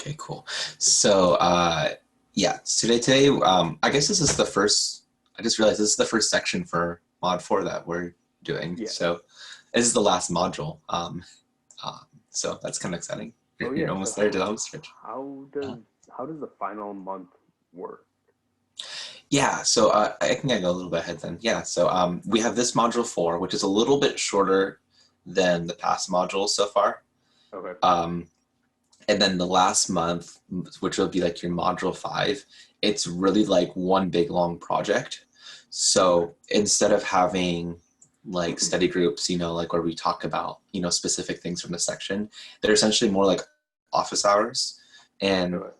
Okay, cool. So yeah, today I guess this is the first. I just realized this is the first section for Mod 4 that we're doing. Yeah. So this is the last module. So that's kind of exciting. Oh You're yeah. So almost there to the home stretch. how Uh, does how does the final month work? yeah, so I think I go a little bit ahead then. Yeah, so we have this module 4, which is a little bit shorter than the past modules so far. Okay. Um, And then the last month, which will be like your module 5, it's really like one big long project. Okay. So instead of having like study groups, like where we talk about, specific things from the section, they're essentially more like office hours. And Okay.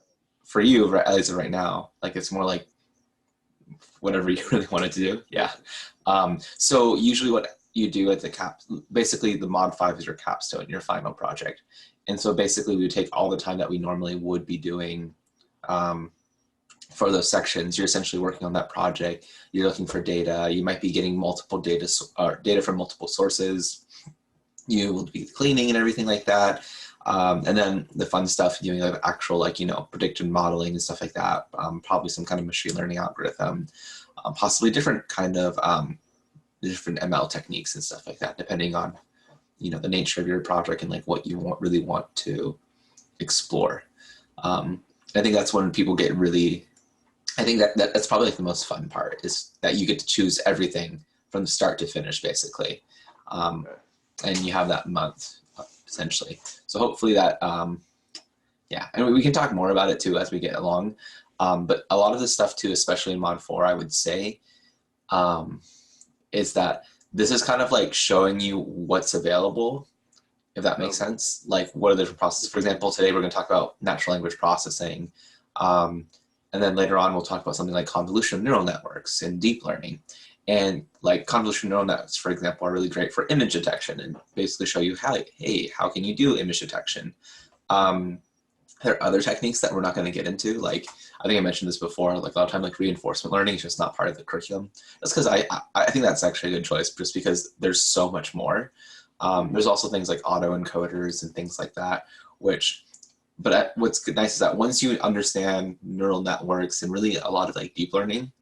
for you, at least right now, like it's more like whatever you really wanted to do. Yeah. So usually what you do at the basically the mod 5 is your capstone, your final project. And so basically we take all the time that we normally would be doing for those sections. You're essentially working on that project. You're looking for data. You might be getting multiple data from multiple sources. You will be cleaning and everything like that. And then the fun stuff, doing like actual predictive modeling and stuff like that. Probably some kind of machine learning algorithm, possibly different kind of different ML techniques and stuff like that, depending on the nature of your project and like what you really want to explore. I think that's when people get really. I think that's probably like the most fun part, is that you get to choose everything from the start to finish, basically, Okay. and you have that month essentially. So hopefully that, yeah, and we can talk more about it too as we get along. But a lot of the stuff too, especially in Mod 4, I would say, is that this is kind of like showing you what's available, if that makes Okay. sense. Like, what are the different processes? For example, today we're going to talk about natural language processing. And then later on, we'll talk about something like convolutional neural networks and deep learning. And like convolutional neural networks, for example, are really great for image detection and basically show you how, hey, how can you do image detection? Um, there are other techniques that we're not going to get into. Like, I think I mentioned this before, like a lot of time, like reinforcement learning is just not part of the curriculum. That's because I think that's actually a good choice, just because there's so much more. There's also things like autoencoders and things like that, but what's nice is that once you understand neural networks and really a lot of like deep learning,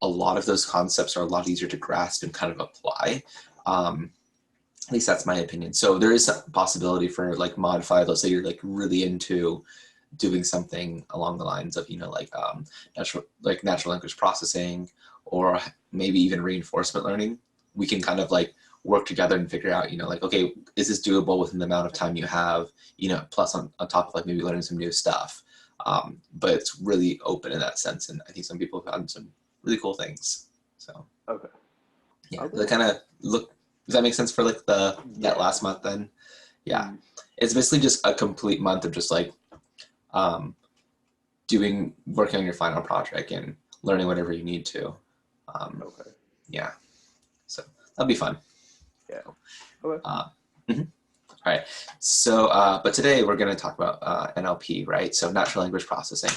a lot of those concepts are a lot easier to grasp and kind of apply. At least that's my opinion. So there is a possibility for like mod 5, let's say you're like really into doing something along the lines of, natural language processing, or maybe even reinforcement learning. We can kind of like work together and figure out, like, okay, is this doable within the amount of time you have, plus on top of like maybe learning some new stuff. But it's really open in that sense. And I think some people have found some really cool things. So Okay. yeah, Okay. that kind of look, does that make sense for like that Yeah. last month then? Yeah. Mm, It's basically just a complete month of just like um, working on your final project and learning whatever you need to. okay. Yeah. So that'll be fun. Yeah. Okay. Uh, mhm. All right. So, but today we're going to talk about NLP, right? So natural language processing.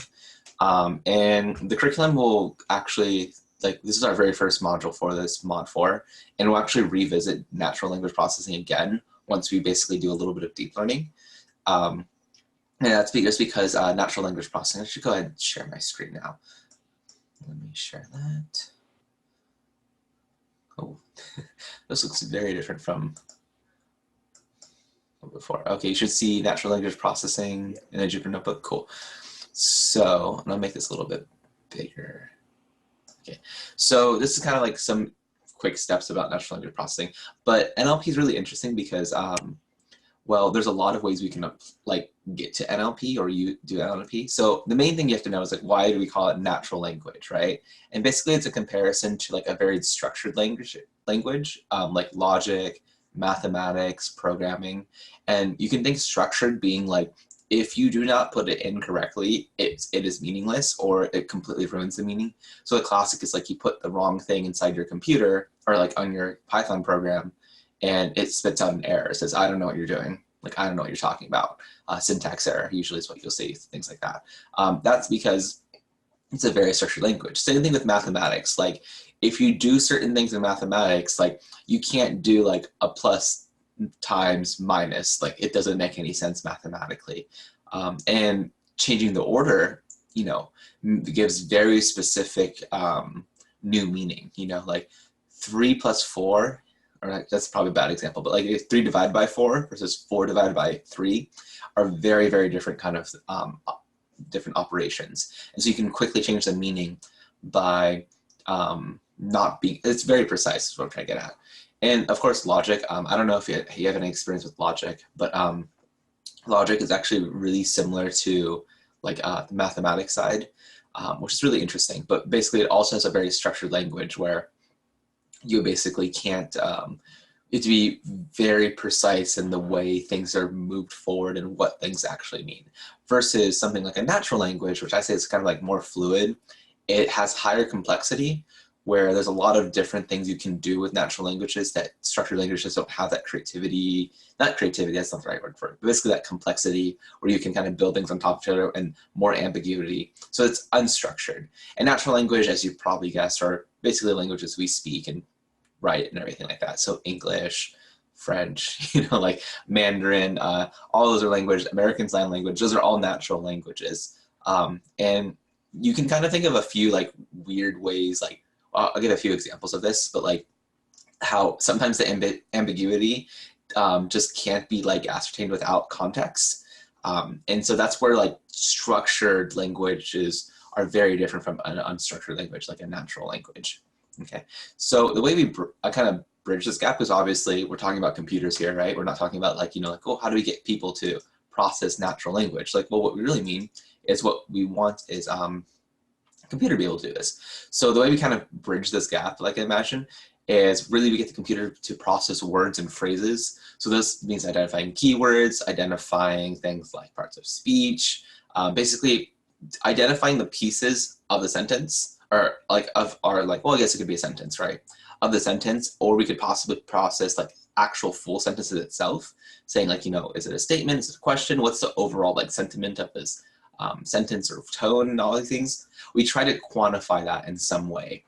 And the curriculum will actually, like, this is our very first module for this mod 4, and we'll actually revisit natural language processing again once we basically do a little bit of deep learning. And that's just because natural language processing, I should go ahead and share my screen now. Let me share that. Oh, this looks very different from before. Okay, you should see natural language processing Yeah. in a Jupyter Notebook. Cool. So I'm gonna make this a little bit bigger. Okay, so this is kind of like some quick steps about natural language processing, but NLP is really interesting because, well, there's a lot of ways we can like get to NLP, or you do NLP. So the main thing you have to know is like, why do we call it natural language, right? And basically it's a comparison to like a very structured language, like logic, mathematics, programming. And you can think structured being like, if you do not put it in correctly, it is meaningless, or it completely ruins the meaning. So the classic is like you put the wrong thing inside your computer or like on your Python program, and it spits out an error. It says, I don't know what you're doing. Like, I don't know what you're talking about. Syntax error usually is what you'll see, things like that. That's because it's a very structured language. Same thing with mathematics. Like, if you do certain things in mathematics, like you can't do like a plus times minus. Like, it doesn't make any sense mathematically. And changing the order, you know, gives very specific new meaning, you know, like 3 plus 4, or like, that's probably a bad example, but like 3 divided by 4 versus 4 divided by 3 are very, very different kind of different operations. And so you can quickly change the meaning by not being, it's very precise is what I'm trying to get at. And of course, logic, I don't know if you have any experience with logic, but logic is actually really similar to like the mathematics side, which is really interesting. But basically, it also has a very structured language where you basically can't, you have to be very precise in the way things are moved forward and what things actually mean. Versus something like a natural language, which I say is kind of like more fluid. It has higher complexity, where there's a lot of different things you can do with natural languages that structured languages don't have. That creativity, not creativity, that's not the right word for it, but basically that complexity where you can kind of build things on top of each other, and more ambiguity. So it's unstructured. And natural language, as you probably guessed, are basically languages we speak and write and everything like that. So English, French, you know, like Mandarin, all those are languages, American Sign Language, those are all natural languages. And you can kind of think of a few like weird ways, like, I'll give a few examples of this, but like how sometimes the ambiguity just can't be like ascertained without context. And so that's where like structured languages are very different from an unstructured language, like a natural language. Okay, so the way we kind of bridge this gap is obviously we're talking about computers here, right? We're not talking about like, you know, like, oh, how do we get people to process natural language? Like, well, what we really mean is what we want is computer to be able to do this. So the way we kind of bridge this gap, like I imagine, is really we get the computer to process words and phrases. So this means identifying keywords, identifying things like parts of speech, basically identifying the pieces of the sentence, or like of our, like, well, I guess it could be a sentence, right? Of the sentence, or we could possibly process like actual full sentences itself, saying like, you know, is it a statement? Is it a question? What's the overall like sentiment of this sentence or tone and all these things? We try to quantify that in some way.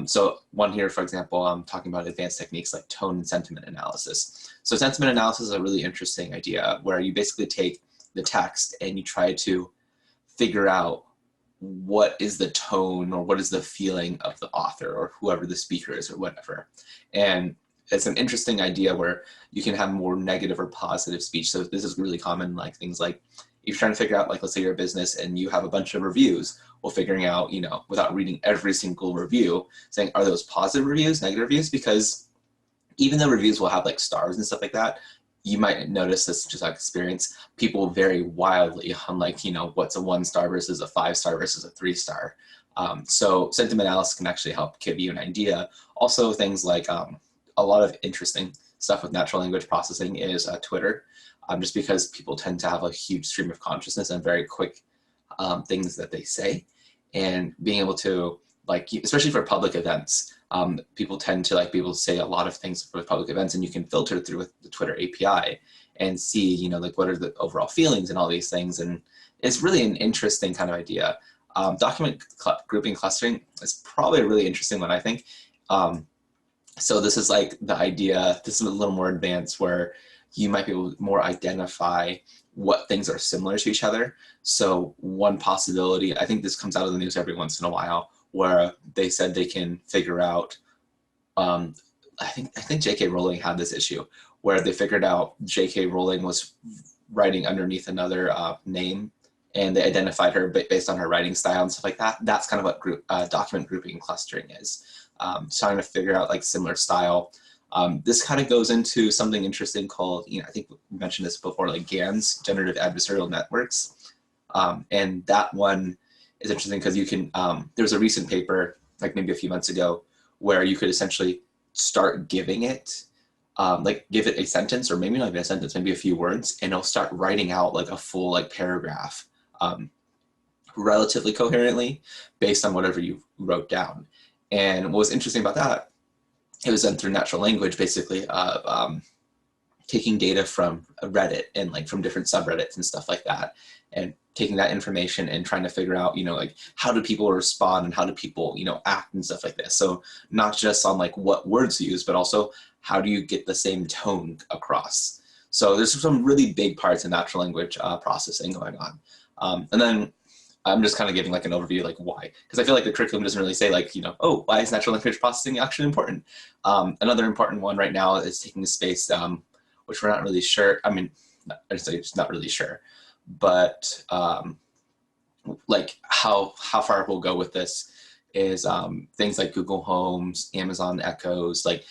So one here, for example, I'm talking about advanced techniques like tone and sentiment analysis. So sentiment analysis is a really interesting idea where you basically take the text and you try to figure out what is the tone or what is the feeling of the author or whoever the speaker is or whatever. And it's an interesting idea where you can have more negative or positive speech. So this is really common, like things like if you're trying to figure out, like, let's say you're a business and you have a bunch of reviews, well, figuring out, you know, without reading every single review, saying, are those positive reviews, negative reviews? Because even though reviews will have like stars and stuff like that, you might notice this just like experience, people vary wildly on like, you know, what's a 1-star versus a 5-star versus a 3-star. So sentiment analysis can actually help give you an idea. Also things like a lot of interesting stuff with natural language processing is Twitter, just because people tend to have a huge stream of consciousness and very quick things that they say. And being able to, like, especially for public events, people tend to like be able to say a lot of things for public events, and you can filter through with the Twitter API and see, you know, like what are the overall feelings and all these things. And it's really an interesting kind of idea. Document grouping clustering is probably a really interesting one, I think. So this is like the idea, this is a little more advanced where you might be able to more identify what things are similar to each other. So one possibility, I think this comes out of the news every once in a while, where they said they can figure out, I think J.K. Rowling had this issue, where they figured out J.K. Rowling was writing underneath another name, and they identified her based on her writing style and stuff like that. That's kind of what document grouping and clustering is. Trying to figure out like similar style. This kind of goes into something interesting called, you know, I think we mentioned this before, like GANs, generative adversarial networks. And that one is interesting because you can, there was a recent paper, like maybe a few months ago, where you could essentially start giving it, like give it a sentence, or maybe not even a sentence, maybe a few words, and it'll start writing out like a full like paragraph relatively coherently based on whatever you wrote down. And what was interesting about that, it was done through natural language, basically, taking data from Reddit and like from different subreddits and stuff like that, and taking that information and trying to figure out, you know, like how do people respond and how do people, you know, act and stuff like this. So not just on like what words to use, but also how do you get the same tone across. So there's some really big parts of natural language processing going on. And then I'm just kind of giving like an overview, like why, because I feel like the curriculum doesn't really say like, oh, why is natural language processing actually important? Another important one right now is taking the space, which we're not really sure. I mean, I'd say it's not really sure, but like how far we'll go with this is things like Google Homes, Amazon Echoes, like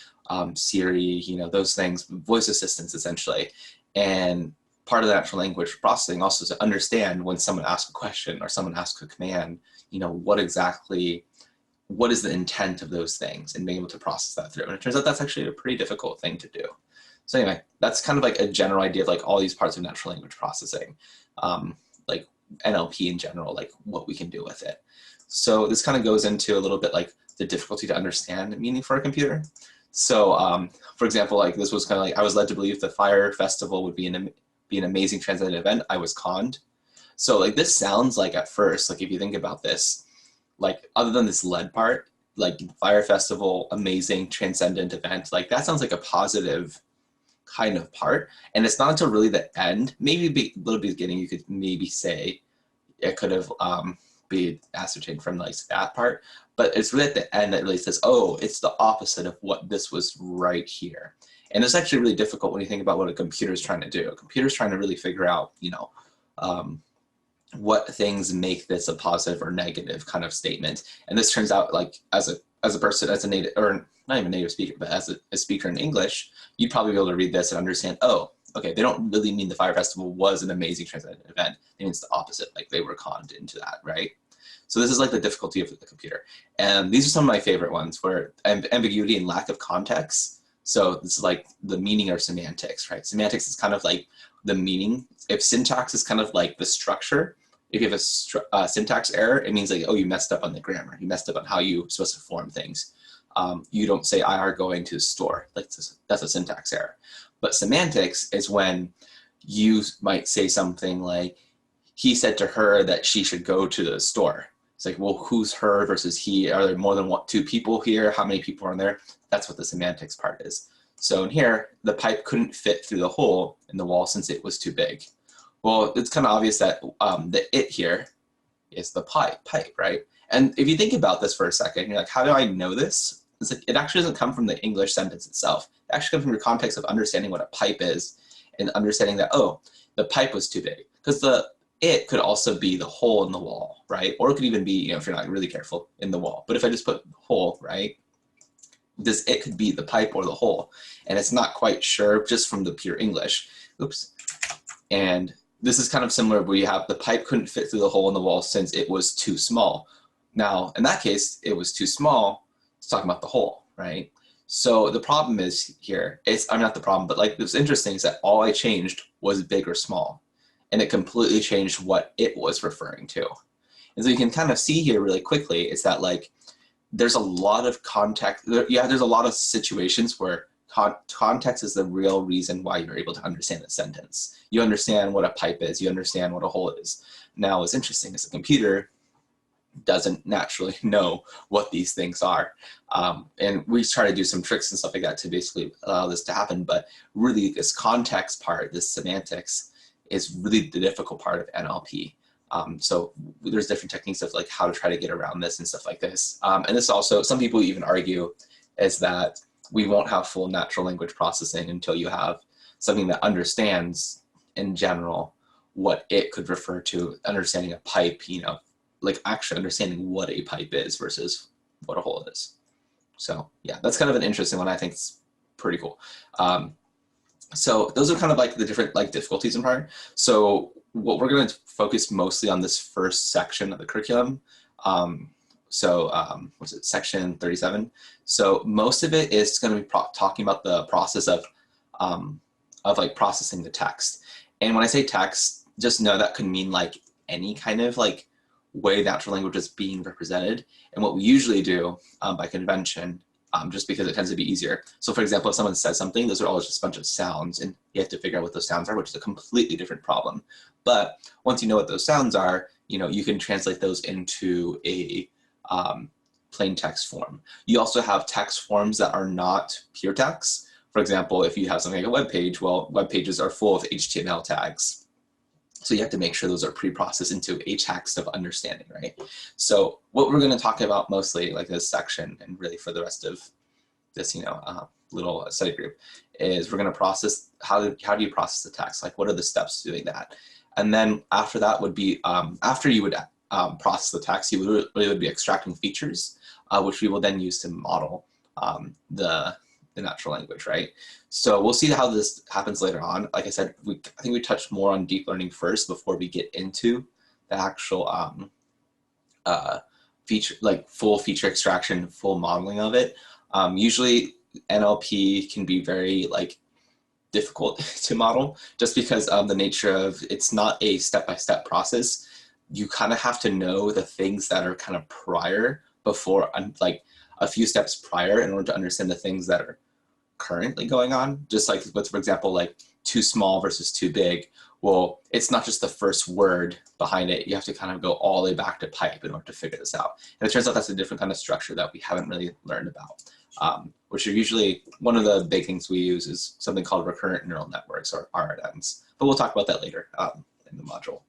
Siri, those things, voice assistants essentially. And part of the natural language processing also is to understand when someone asks a question or someone asks a command, what is the intent of those things, and being able to process that through. And it turns out that's actually a pretty difficult thing to do. So anyway, that's kind of like a general idea of like all these parts of natural language processing, like NLP in general, like what we can do with it. So this kind of goes into a little bit like the difficulty to understand meaning for a computer. So for example, like this was kind of like, I was led to believe the Fire Festival would be an amazing transcendent event. I was conned. So like this sounds like at first, like if you think about this, like other than this lead part, like Fire Festival, amazing transcendent event, like that sounds like a positive kind of part. And it's not until really the end, maybe a little beginning, you could maybe say it could have be ascertained from like that part, but it's really at the end that really says, oh, it's the opposite of what this was right here. And it's actually really difficult when you think about what a computer is trying to do. A computer is trying to really figure out, what things make this a positive or negative kind of statement. And this turns out like as a person, as a native, or not even a native speaker, but as a speaker in English, you'd probably be able to read this and understand, oh, okay, they don't really mean the Fire Festival was an amazing transcendent event. It means the opposite, like they were conned into that, right? So this is like the difficulty of the computer. And these are some of my favorite ones, where ambiguity and lack of context. So this is like the meaning or semantics, right? Semantics is kind of like the meaning. If syntax is kind of like the structure, if you have a syntax error, it means like, oh, you messed up on the grammar. You messed up on how you're supposed to form things. You don't say, I are going to the store. Like that's a syntax error. But semantics is when you might say something like, he said to her that she should go to the store. It's like, well, who's her versus he? Are there more than two people here? How many people are in there? That's what the semantics part is. So in here, the pipe couldn't fit through the hole in the wall since it was too big. Well, it's kind of obvious that the it here is the pipe, right? And if you think about this for a second, you're like, how do I know this? It's like, it actually doesn't come from the English sentence itself. It actually comes from your context of understanding what a pipe is and understanding that, oh, the pipe was too big. Because it could also be the hole in the wall, right? Or it could even be, if you're not really careful, in the wall. But if I just put hole, right? It could be the pipe or the hole. And it's not quite sure just from the pure English. Oops. And this is kind of similar where you have the pipe couldn't fit through the hole in the wall since it was too small. Now, in that case, it was too small. It's talking about the hole, right? So the problem is here, I'm not the problem, but like what's interesting is that all I changed was big or small. And it completely changed what it was referring to. And so you can kind of see here really quickly is that like, there's a lot of context. There's a lot of situations where context is the real reason why you're able to understand a sentence. You understand what a pipe is, you understand what a hole is. Now what's interesting is a computer doesn't naturally know what these things are. And we try to do some tricks and stuff like that to basically allow this to happen, but really this context part, this semantics, is really the difficult part of NLP. So there's different techniques of like how to try to get around this and stuff like this. And this also, some people even argue is that we won't have full natural language processing until you have something that understands in general what it could refer to, understanding a pipe, like actually understanding what a pipe is versus what a hole is. So yeah, that's kind of an interesting one. I think it's pretty cool. So those are kind of like the different like difficulties in part. So what we're going to focus mostly on this first section of the curriculum. What's it, section 37? So most of it is going to be talking about the process of like processing the text. And when I say text, just know that could mean like any kind of like way natural language is being represented. And what we usually do by convention, just because it tends to be easier. So for example, if someone says something, those are all just a bunch of sounds and you have to figure out what those sounds are, which is a completely different problem. But once you know what those sounds are, you can translate those into a plain text form. You also have text forms that are not pure text. For example, if you have something like a web page, well, web pages are full of HTML tags. So you have to make sure those are pre-processed into a text of understanding, right? So what we're going to talk about mostly, like this section, and really for the rest of this, little study group, is we're going to process how do you process the text? Like, what are the steps to doing that? And then after that would be after you would process the text, you would be extracting features, which we will then use to model the natural language, right? So we'll see how this happens later on. Like I said, I think we touched more on deep learning first before we get into the actual feature, like full feature extraction, full modeling of it. Usually NLP can be very difficult to model just because the nature of it's not a step-by-step process. You kind of have to know the things that are kind of prior before, like a few steps prior, in order to understand the things that are currently going on. Just like with, for example, like too small versus too big. Well, it's not just the first word behind it. You have to kind of go all the way back to pipe in order to figure this out. And it turns out that's a different kind of structure that we haven't really learned about, which are usually one of the big things we use is something called recurrent neural networks, or RNNs. But we'll talk about that later in the module.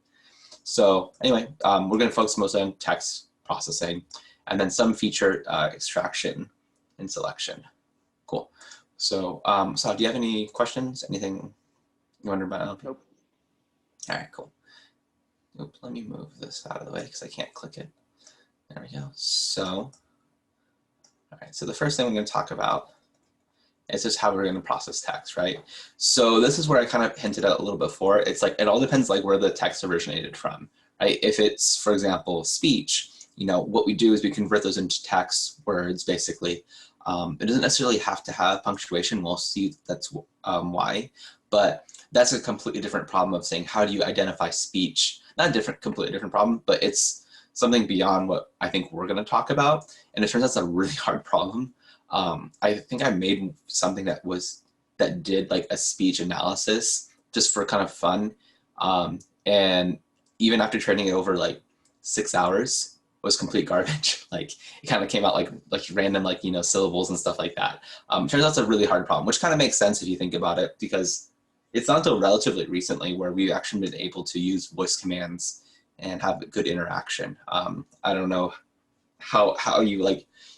So anyway, we're going to focus mostly on text processing and then some feature extraction and selection. Cool. So, Sal, do you have any questions? Anything you wonder about? Nope. All right, cool. Oops, let me move this out of the way because I can't click it. There we go. So, all right, so the first thing we're going to talk about is just how we're going to process text, right? So this is where I kind of hinted at a little before. It's like, it all depends like where the text originated from, right? If it's, for example, speech, what we do is we convert those into text words, basically. It doesn't necessarily have to have punctuation. We'll see that's why, but that's a completely different problem of saying, how do you identify speech? Not a completely different problem, but it's something beyond what I think we're going to talk about. And it turns out it's a really hard problem. I think I made something that did like a speech analysis just for kind of fun. And even after training it over like 6 hours, was complete garbage. Like it kind of came out like random syllables and stuff like that. Turns out it's a really hard problem, which kind of makes sense if you think about it, because it's not until relatively recently where we've actually been able to use voice commands and have good interaction. I don't know how you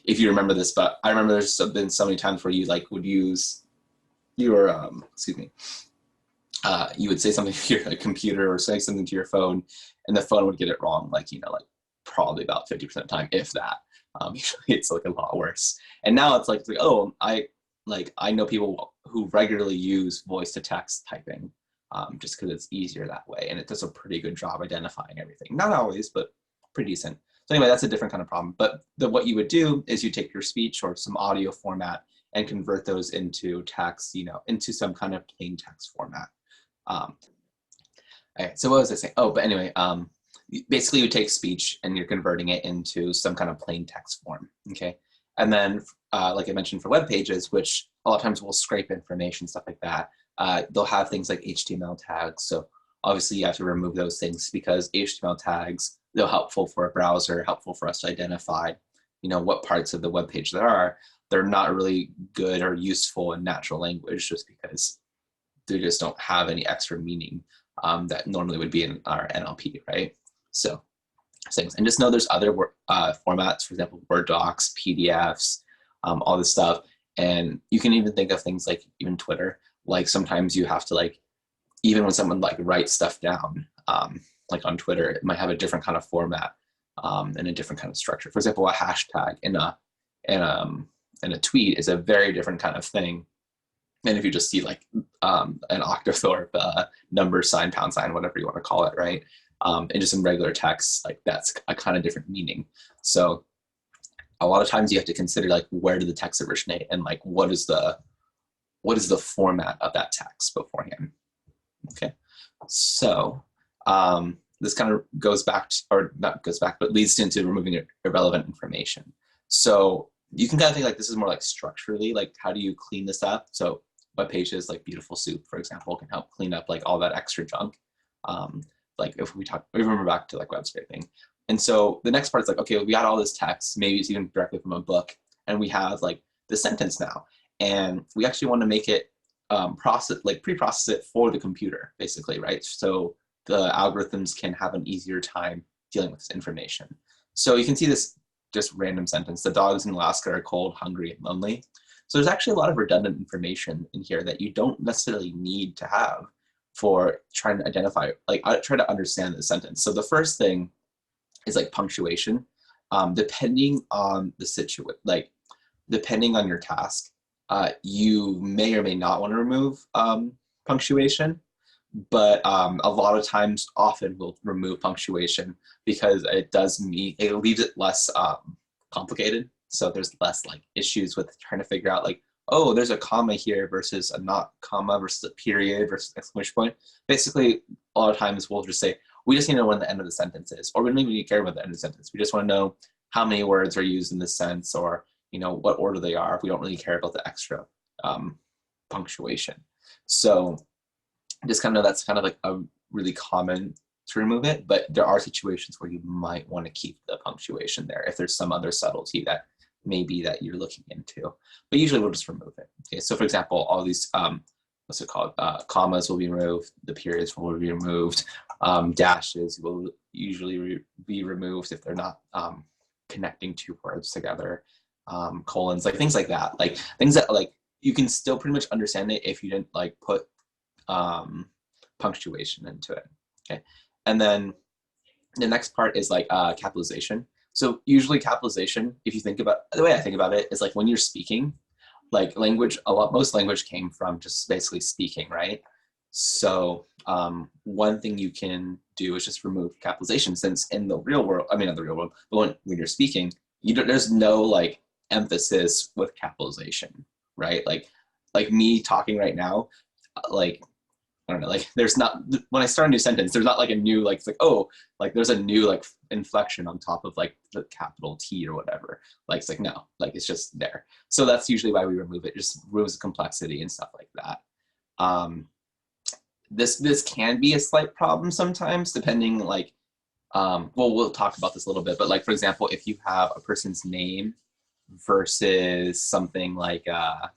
if you remember this, but I remember there's been so many times where you would use your you would say something to your computer or say something to your phone, and the phone would get it wrong, probably about 50% of the time, if that. Usually it's a lot worse. And now it's oh, I know people who regularly use voice to text typing, just because it's easier that way, and it does a pretty good job identifying everything. Not always, but pretty decent. So anyway, that's a different kind of problem. But what you would do is you take your speech or some audio format and convert those into text, into some kind of plain text format. All right, so what was I saying? Oh, but anyway, basically you take speech and you're converting it into some kind of plain text form, okay? And then, like I mentioned for web pages, which a lot of times will scrape information, stuff like that, they'll have things like HTML tags. So obviously you have to remove those things because HTML tags, they're helpful for a browser, helpful for us to identify, what parts of the web page there are. They're not really good or useful in natural language just because they just don't have any extra meaning that normally would be in our NLP, right? So things, and just know there's other formats, for example, Word docs, PDFs, all this stuff. And you can even think of things like even Twitter, sometimes you have to even when someone writes stuff down, on Twitter, it might have a different kind of format and a different kind of structure. For example, a hashtag in a tweet is a very different kind of thing. And if you just see an octothorpe number sign, pound sign, whatever you want to call it, right? And just in regular text, that's a kind of different meaning. So a lot of times you have to consider where did the text originate and what is the format of that text beforehand. Okay, so this kind of goes back to, or not goes back, but leads into removing irrelevant information. So you can kind of think this is more structurally, how do you clean this up? So web pages like Beautiful Soup, for example, can help clean up all that extra junk. If we remember back to web scraping. And so the next part is okay, we got all this text, maybe it's even directly from a book, and we have the sentence now, and we actually want to make it pre-process it for the computer, basically, right? So the algorithms can have an easier time dealing with this information. So you can see this just random sentence: the dogs in Alaska are cold, hungry, and lonely. So there's actually a lot of redundant information in here that you don't necessarily need to have for trying to identify, like try to understand the sentence. So the first thing is like punctuation. Depending on the situation, like depending on your task, you may or may not want to remove punctuation, but a lot of times, often we'll remove punctuation because it does mean it leaves it less complicated. So there's less like issues with trying to figure out like, oh, there's a comma here versus a not comma versus a period versus an exclamation point. Basically, a lot of times we'll just say, we just need to know when the end of the sentence is, or we don't even care about the end of the sentence. We just want to know how many words are used in this sense, or what order they are. We don't really care about the extra punctuation. So just kind of, that's kind of like a really common to remove it, but there are situations where you might want to keep the punctuation there if there's some other subtlety that maybe that you're looking into, but usually we'll just remove it. Okay, so for example, all these what's it called, commas will be removed, the periods will be removed, dashes will usually be removed if they're not connecting two words together, colons, like things like that, like things that like you can still pretty much understand it if you didn't like put punctuation into it. Okay, and then the next part is like capitalization. So usually capitalization, if you think about, the way I think about it is like when you're speaking, like language, most language came from just basically speaking, right? So one thing you can do is just remove capitalization, since in the real world, I mean, not the real world, but when you're speaking, there's no like emphasis with capitalization, right? Like me talking right now, like I don't know, like there's not, when I start a new sentence, there's not like a new, like, it's like, oh, like there's a new like inflection on top of like the capital T or whatever. Like, it's like, no, like it's just there. So that's usually why we remove it. It just removes the complexity and stuff like that. This can be a slight problem sometimes, depending like, well, we'll talk about this a little bit, but like, for example, if you have a person's name versus something like, I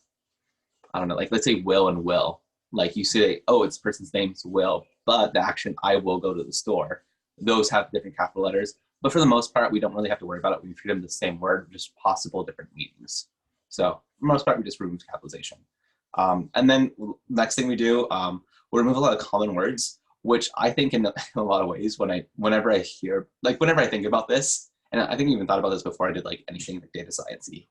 don't know, like let's say Will and Will. Like you say, oh, it's person's name's Will, but the action, I will go to the store. Those have different capital letters. But for the most part, we don't really have to worry about it. We treat them the same word, just possible different meanings. So for the most part, we just remove capitalization. And then next thing we do, we remove a lot of common words, which I think in a lot of ways, whenever I hear, like whenever I think about this, and I think I even thought about this before I did like anything like data science-y,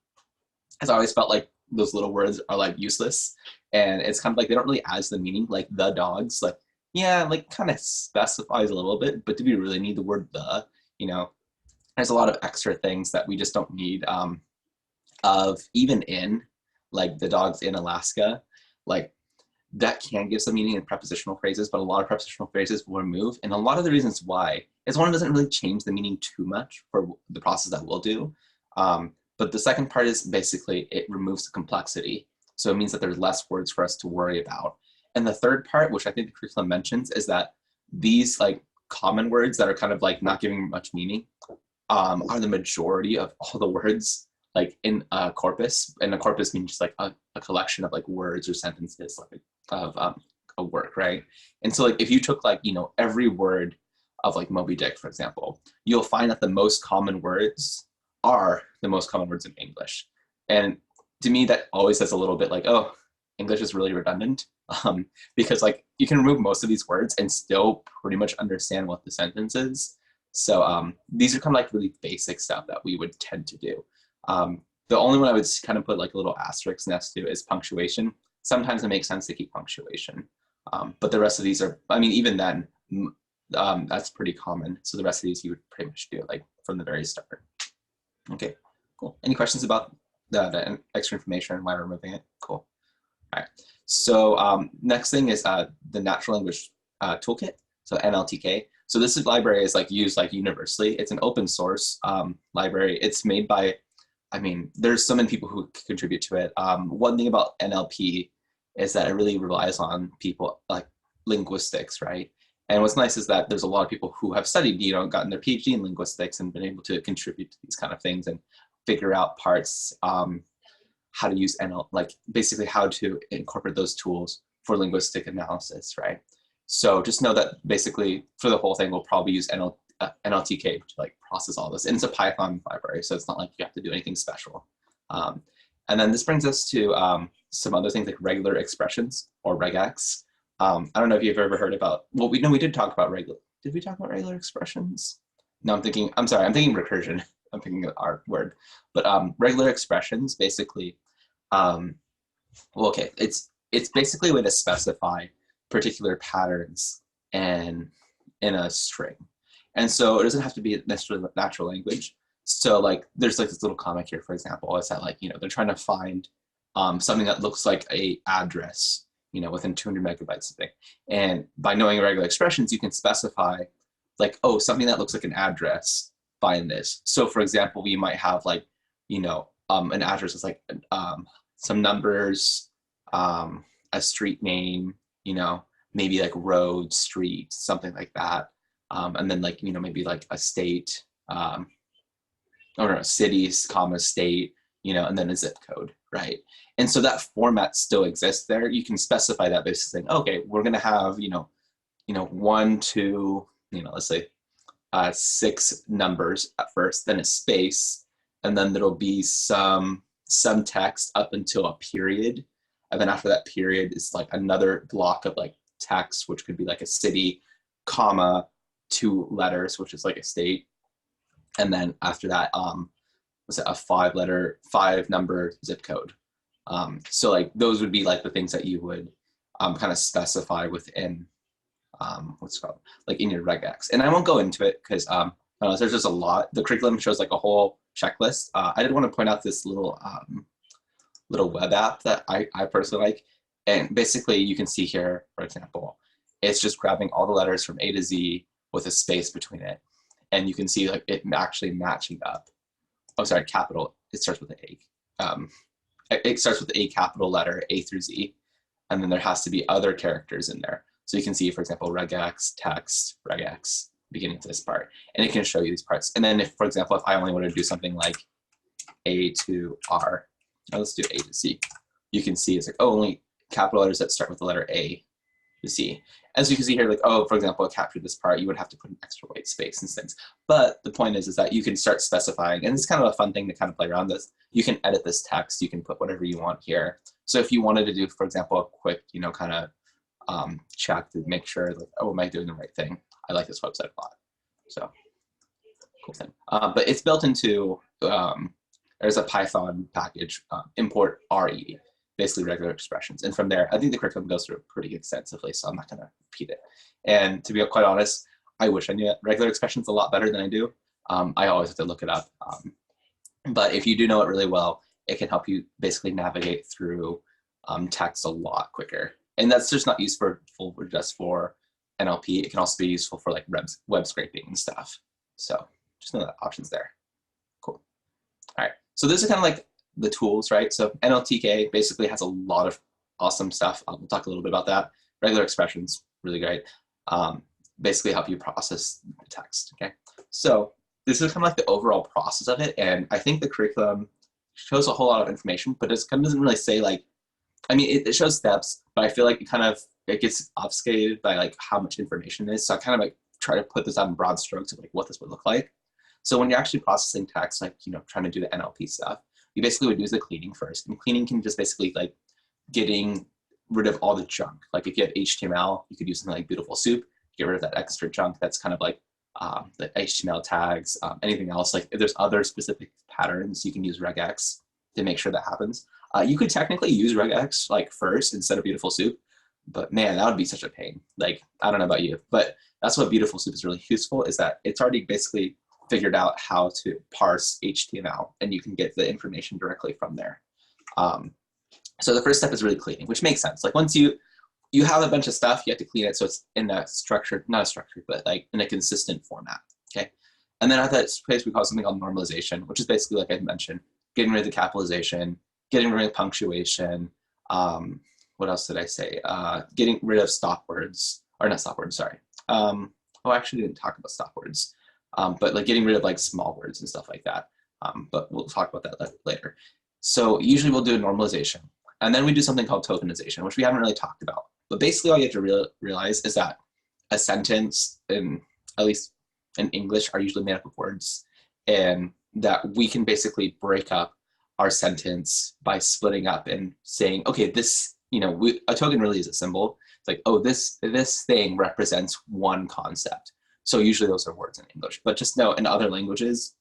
has always felt like those little words are like useless, and it's kind of like they don't really add to the meaning. Like the dogs, like yeah, like kind of specifies a little bit, but do we really need the word the? There's a lot of extra things that we just don't need. Of even in like the dogs in Alaska, like that can give some meaning in prepositional phrases, but a lot of prepositional phrases will remove, and a lot of the reasons why is one, it doesn't really change the meaning too much for the process that we'll do. But the second part is basically it removes the complexity. So it means that there's less words for us to worry about. And the third part, which I think the curriculum mentions, is that these like common words that are kind of like not giving much meaning are the majority of all the words like in a corpus. And a corpus means just like a collection of like words or sentences like of a work, right? And so like if you took like, every word of like Moby Dick, for example, you'll find that the most common words are the most common words in English. And to me, that always says a little bit like, oh, English is really redundant, because like you can remove most of these words and still pretty much understand what the sentence is. So these are kind of like really basic stuff that we would tend to do. The only one I would kind of put like a little asterisk next to is punctuation. Sometimes it makes sense to keep punctuation, but the rest of these are, I mean, even then, that's pretty common. So the rest of these you would pretty much do it like from the very start. Okay, cool. Any questions about the extra information and why we're removing it? Cool. All right. So next thing is the natural language toolkit. So NLTK. So this library is like used like universally. It's an open source library. It's made by, I mean, there's so many people who contribute to it. One thing about NLP is that it really relies on people like linguistics, right? And what's nice is that there's a lot of people who have studied, gotten their PhD in linguistics and been able to contribute to these kind of things and figure out parts, how to use NL, like basically how to incorporate those tools for linguistic analysis, right? So just know that basically for the whole thing, we'll probably use NLTK to like process all this. And it's a Python library, so it's not like you have to do anything special. And then this brings us to some other things like regular expressions or regex. I don't know if you've ever heard about, well, we did talk about did we talk about regular expressions? No, I'm thinking recursion. I'm thinking of our word. But regular expressions basically, well, okay, it's basically a way to specify particular patterns in a string. And so it doesn't have to be necessarily natural language. So like there's like this little comic here, for example, is that like, they're trying to find something that looks like a address, within 200 megabytes of thing. And by knowing regular expressions, you can specify like, oh, something that looks like an address, find this. So for example, we might have like, an address is like some numbers, a street name, maybe like road, street, something like that. And then like, maybe like a state, cities, comma, state, and then a zip code, right? And so that format still exists there. You can specify that basically saying, okay, we're gonna have, 1, 2, let's say 6 numbers at first, then a space, and then there'll be some text up until a period. And then after that period is like another block of like text, which could be like a city, comma, 2 letters, which is like a state. And then after that, was it a 5 number zip code. So like those would be like the things that you would kind of specify within what's it called, like in your regex. And I won't go into it because there's just a lot. The curriculum shows like a whole checklist. I did want to point out this little web app that I personally like. And basically you can see here, for example, it's just grabbing all the letters from A to Z with a space between it. And you can see like it actually matching up. Oh, sorry, capital. It starts with an A. It starts with a capital letter, A through Z. And then there has to be other characters in there. So you can see, for example, regex, text, regex, beginning to this part. And it can show you these parts. And then if, for example, if I only want to do something like A to R, let's do A to Z. You can see it's like, oh, only capital letters that start with the letter A to Z. As you can see here, like, oh, for example, to capture this part, you would have to put an extra white space and things. But the point is that you can start specifying, and it's kind of a fun thing to kind of play around this. You can edit this text, you can put whatever you want here. So if you wanted to do, for example, a quick, kind of check to make sure that, oh, am I doing the right thing? I like this website a lot. So cool thing. But it's built into, there's a Python package, import RE, basically regular expressions. And from there, I think the curriculum goes through it pretty extensively, so I'm not gonna repeat it. And to be quite honest, I wish I knew regular expressions a lot better than I do. I always have to look it up. But if you do know it really well, it can help you basically navigate through text a lot quicker. And that's just not useful just for NLP. It can also be useful for like web scraping and stuff. So just know that option's there. Cool. All right, so this is kind of like the tools, right? So NLTK basically has a lot of awesome stuff. We'll talk a little bit about that. Regular expressions, really great. Basically help you process the text, okay? So this is kind of like the overall process of it. And I think the curriculum shows a whole lot of information, but it kind of doesn't really say like, I mean, it shows steps, but I feel like it gets obfuscated by like how much information it is. So I kind of like try to put this out in broad strokes of like what this would look like. So when you're actually processing text, like, trying to do the NLP stuff, you basically would use the cleaning first. And cleaning can just basically like getting rid of all the junk. Like if you have HTML, you could use something like Beautiful Soup, get rid of that extra junk that's kind of like the HTML tags, anything else. Like if there's other specific patterns, you can use regex to make sure that happens. You could technically use regex like first instead of Beautiful Soup, but man, that would be such a pain. Like, I don't know about you, but that's what Beautiful Soup is really useful, is that it's already basically figured out how to parse HTML, and you can get the information directly from there. So the first step is really cleaning, which makes sense. Like once you have a bunch of stuff, you have to clean it so it's in a structured, not a structured, but like in a consistent format, okay? And then at that place, we call something called normalization, which is basically, like I mentioned, getting rid of the capitalization, getting rid of punctuation. What else did I say? Getting rid of stop words, or not stop words, sorry. Oh, I actually didn't talk about stop words, but like getting rid of like small words and stuff like that. But we'll talk about that later. So usually we'll do a normalization. And then we do something called tokenization, which we haven't really talked about. But basically all you have to realize is that a sentence, at least in English, are usually made up of words, and that we can basically break up our sentence by splitting up and saying, okay, this, a token really is a symbol. It's like, oh, this thing represents one concept. So usually those are words in English, but just know in other languages,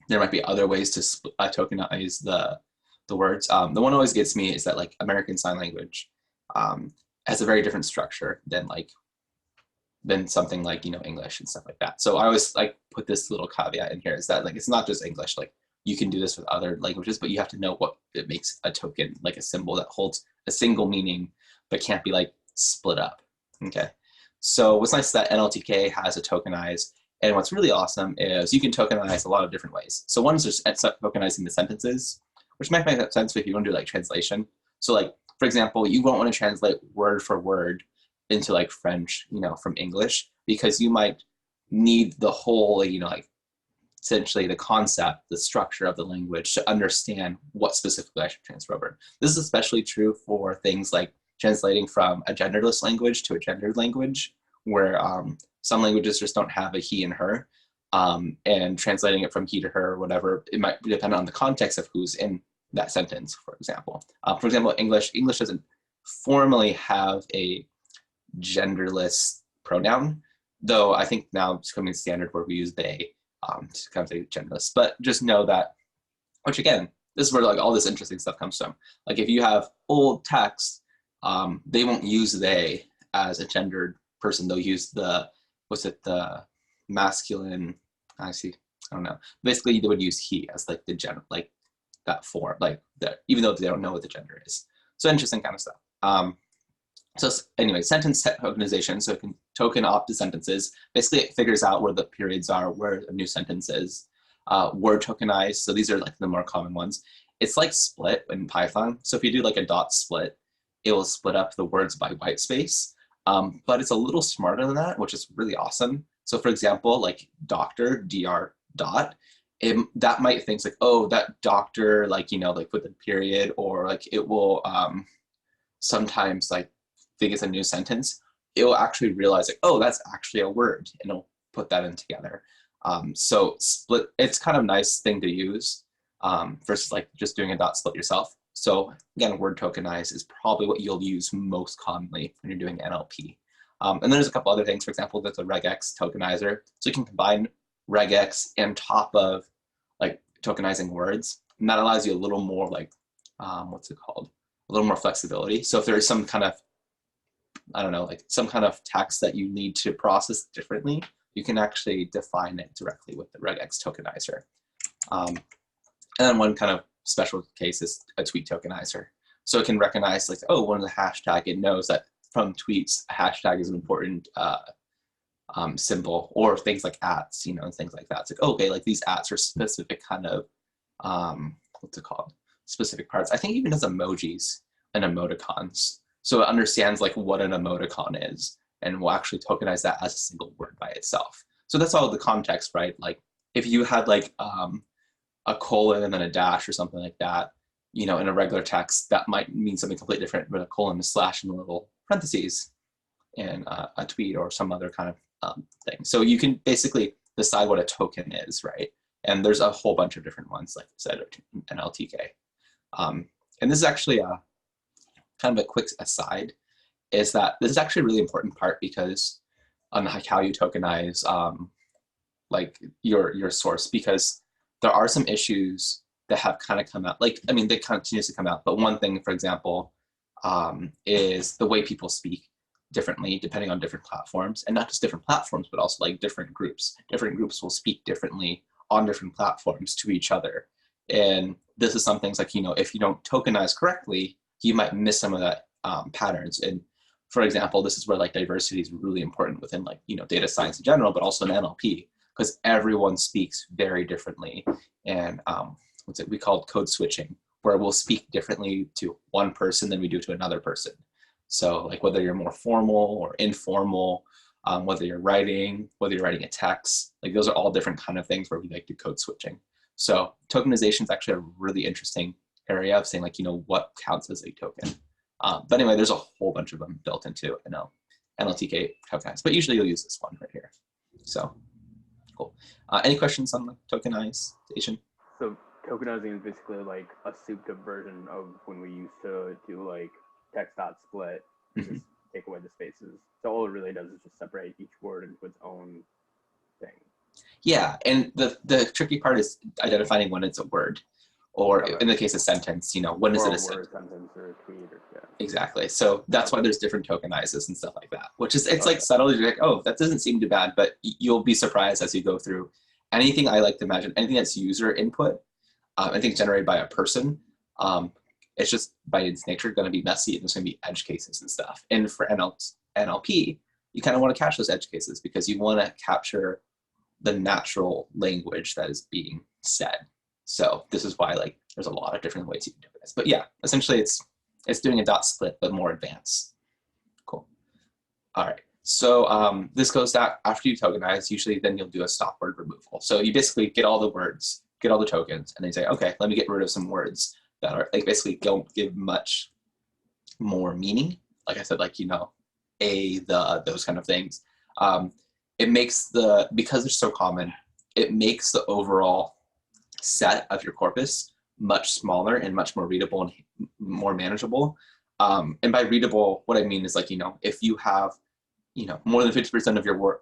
there might be other ways to tokenize the words. The one that always gets me is that like American Sign Language has a very different structure than something like English and stuff like that. So I always like put this little caveat in here, is that like it's not just English. Like you can do this with other languages, but you have to know what it makes a token, like a symbol that holds a single meaning but can't be like split up. Okay. So what's nice is that NLTK has a tokenize, and what's really awesome is you can tokenize a lot of different ways. So one is just tokenizing the sentences, which might make sense if you want to do like translation. So like, for example, you won't want to translate word for word into like French, from English, because you might need the whole, like essentially the concept, the structure of the language to understand what specifically I should transfer over. This is especially true for things like translating from a genderless language to a gendered language, where some languages just don't have a he and her, and translating it from he to her or whatever, it might depend on the context of who's in that sentence, for example. English doesn't formally have a genderless pronoun, though I think now it's becoming standard where we use they to kind of say genderless. But just know that, which again, this is where like all this interesting stuff comes from. Like if you have old text, they won't use they as a gendered person. They'll use the masculine, I don't know. Basically they would use he as like the gender, like that form, like that, even though they don't know what the gender is. So interesting kind of stuff. So anyway, sentence tokenization, so it can token off the sentences. Basically, it figures out where the periods are, where a new sentence is. Word tokenized, so these are like the more common ones. It's like split in Python. So if you do like a dot split, it will split up the words by white space. But it's a little smarter than that, which is really awesome. So for example, like doctor, dr dot, that might think like, oh, that doctor, like, like with a period, or like it will sometimes like think it's a new sentence, it will actually realize like, oh, that's actually a word, and it'll put that in together. So split, it's kind of nice thing to use versus like just doing a dot split yourself. So again, word tokenize is probably what you'll use most commonly when you're doing NLP. And then there's a couple other things. For example, there's a regex tokenizer. So you can combine regex on top of like tokenizing words, and that allows you a little more like, a little more flexibility. So if there is some kind of, I don't know, like some kind of text that you need to process differently, you can actually define it directly with the regex tokenizer. And then one kind of special case is a tweet tokenizer. So it can recognize like, oh, one of the hashtag, it knows that from tweets, a hashtag is an important symbol, or things like ats, and things like that. It's like, oh, okay, like these ats are specific kind of, specific parts. I think it even does emojis and emoticons. So it understands like what an emoticon is, and will actually tokenize that as a single word by itself. So that's all the context, right? Like if you had like a colon and then a dash or something like that, in a regular text, that might mean something completely different, but a colon, a slash, and a little parentheses in a tweet or some other kind of thing. So you can basically decide what a token is, right? And there's a whole bunch of different ones, like I said, NLTK. And this is actually a kind of a quick aside, is that this is actually a really important part, because on like how you tokenize like your source, because there are some issues that have kind of come out. Like, I mean, they continuously come out, but one thing, for example, is the way people speak differently depending on different platforms, and not just different platforms, but also like different groups. Different groups will speak differently on different platforms to each other. And this is some things like, if you don't tokenize correctly, you might miss some of that patterns. And for example, this is where like diversity is really important within like, data science in general, but also in NLP, because everyone speaks very differently. And we call code switching, where we'll speak differently to one person than we do to another person. So like whether you're more formal or informal, whether you're writing a text, like those are all different kind of things where we like do code switching. So tokenization is actually a really interesting area of saying like, what counts as a token. But anyway, there's a whole bunch of them built into NLTK tokenize, but usually you'll use this one right here. So cool. Any questions on the tokenization? So tokenizing is basically like a souped-up version of when we used to do like text.split, Mm-hmm. just take away the spaces. So all it really does is just separate each word into its own thing. Yeah, and the tricky part is identifying when it's a word, or Okay. in the case of sentence, when is Or it a word, sentence? sentence, or a tweet, or yeah. Exactly. So that's why there's different tokenizes and stuff like that, which is, it's Okay. like subtle. You're like, oh, that doesn't seem too bad, but you'll be surprised as you go through. Anything I like to imagine, anything that's user input, I think generated by a person, it's just by its nature going to be messy, and there's going to be edge cases and stuff. And for NLP, you kind of want to catch those edge cases because you want to capture the natural language that is being said. So this is why like there's a lot of different ways you can do this. But yeah, essentially it's doing a dot split, but more advanced. Cool. All right. So this goes that after you tokenize, usually then you'll do a stop word removal. So you basically get all the words, get all the tokens, and then you say, okay, let me get rid of some words that are like basically don't give much more meaning. Like I said, like, a, the, those kind of things. It makes because they're so common, it makes the overall set of your corpus much smaller and much more readable and more manageable. And by readable, what I mean is like, if you have, more than 50% of your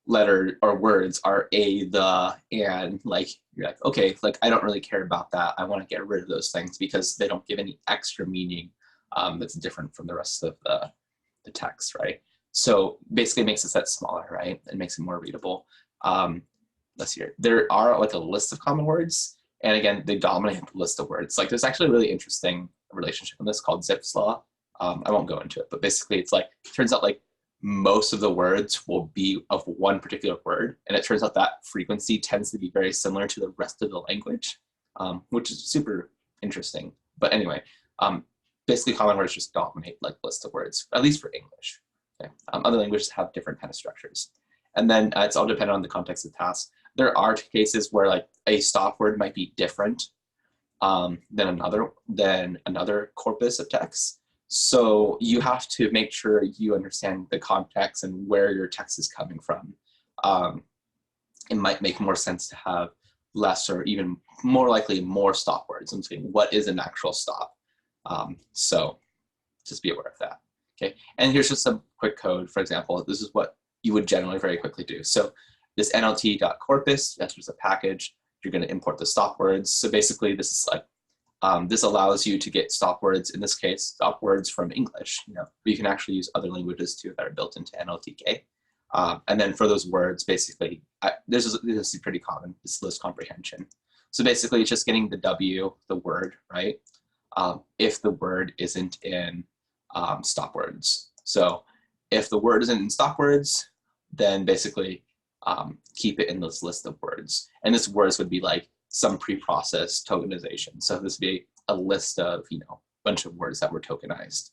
letter or words are a, the, and like, you're like, okay, like I don't really care about that. I want to get rid of those things because they don't give any extra meaning that's different from the rest of the text, right? So basically it makes the set smaller, right? It makes it more readable. Let's see here. There are like a list of common words. And again, they dominate the list of words. Like there's actually a really interesting relationship in this called Zipf's law. I won't go into it, but basically it's like, it turns out like most of the words will be of one particular word. And it turns out that frequency tends to be very similar to the rest of the language, which is super interesting. But anyway, basically common words just dominate like list of words, at least for English. Okay. Other languages have different kind of structures. And then it's all dependent on the context of the task. There are cases where like a stop word might be different than another corpus of text. So you have to make sure you understand the context and where your text is coming from. It might make more sense to have less or even more likely more stop words. I'm saying what is an actual stop? So just be aware of that. Okay, and here's just some quick code. For example, this is what you would generally very quickly do. So this nlt.corpus, that's just a package. You're going to import the stop words. So basically this is like, this allows you to get stop words, in this case, stop words from English, but you can actually use other languages too that are built into NLTK. And then for those words, basically, this is pretty common, this list comprehension. So basically it's just getting the W, the word, right? If the word isn't in stop words. So if the word isn't in stop words, then basically keep it in this list of words. And this words would be like some pre-processed tokenization. So this would be a list of, a bunch of words that were tokenized.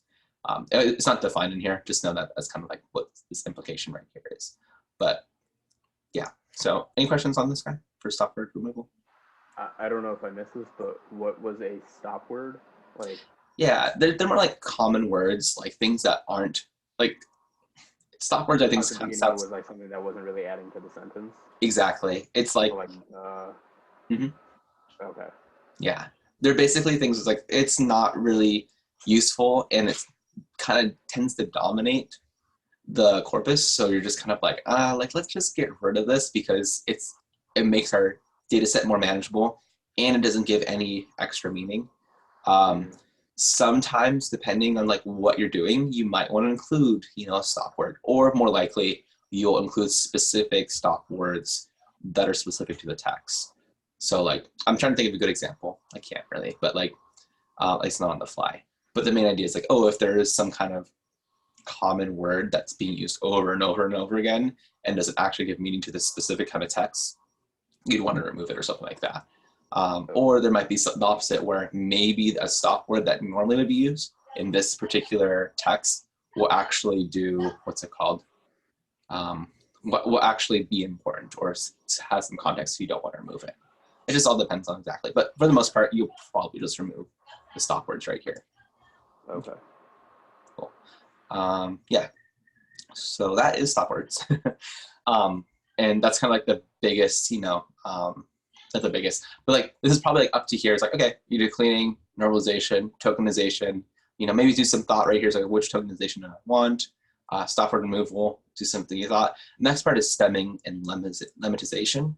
It's not defined in here, just know that that's kind of like what this implication right here is. But yeah, so any questions on this guy for stop word removal? I don't know if I missed this, but what was a stop word? Like, yeah, they're more like common words, like things that aren't like stop words. I think at the beginning sounds was like something that wasn't really adding to the sentence. exactly. It's like, So like okay. Yeah, they're basically things like it's not really useful and it kind of tends to dominate the corpus. So you're just kind of like, let's just get rid of this because it makes our data set more manageable and it doesn't give any extra meaning. Sometimes, depending on like what you're doing, you might want to include, a stop word, or more likely you'll include specific stop words that are specific to the text. So like, I'm trying to think of a good example. I can't really, but like, it's not on the fly. But the main idea is like, oh, if there is some kind of common word that's being used over and over and over again, and does it actually give meaning to this specific kind of text, you'd want to remove it or something like that. Or there might be the opposite where maybe a stop word that normally would be used in this particular text will actually do, what's it called? What will actually be important or has some context so you don't want to remove it. It just all depends on exactly. But for the most part, you'll probably just remove the stop words right here. Okay. Cool. Yeah. So that is stop words. And that's kind of like the biggest, not the biggest, but like this is probably like up to here. It's like, okay, you do cleaning, normalization, tokenization, maybe do some thought right here. It's like, which tokenization do I want? Stop word removal, do something you thought. Next part is stemming and lemmatization.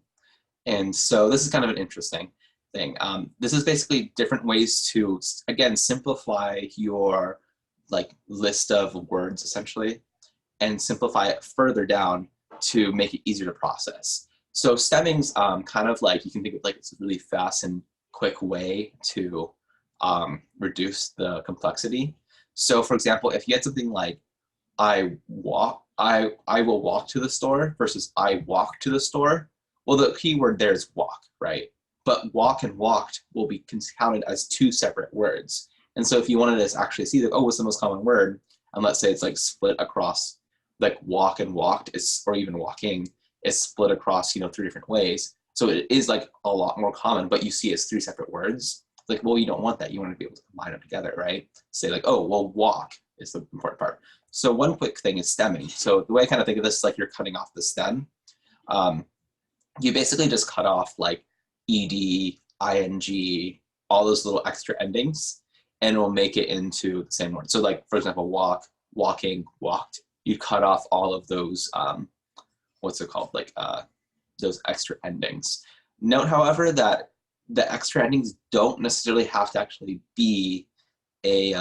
And so this is kind of an interesting thing. This is basically different ways to, again, simplify your like list of words essentially, and simplify it further down to make it easier to process. So stemming's kind of like, you can think of like it's a really fast and quick way to reduce the complexity. So for example, if you had something like I will walk to the store versus I walk to the store, well, the key word there is walk, right? But walk and walked will be counted as two separate words. And so if you wanted to actually see that, oh, what's the most common word? And let's say it's like split across, like walk and walked is, or even walking is split across, 3 different ways. So it is like a lot more common, but you see it's 3 separate words. Like, well, you don't want that. You want to be able to combine them together, right? Say like, oh, well, walk is the important part. So one quick thing is stemming. So the way I kind of think of this is like you're cutting off the stem. You basically just cut off like ed, ing, all those little extra endings, and it will make it into the same word. So like, for example, walk, walking, walked. You cut off all of those, what's it called? Like those extra endings. Note, however, that the extra endings don't necessarily have to actually be a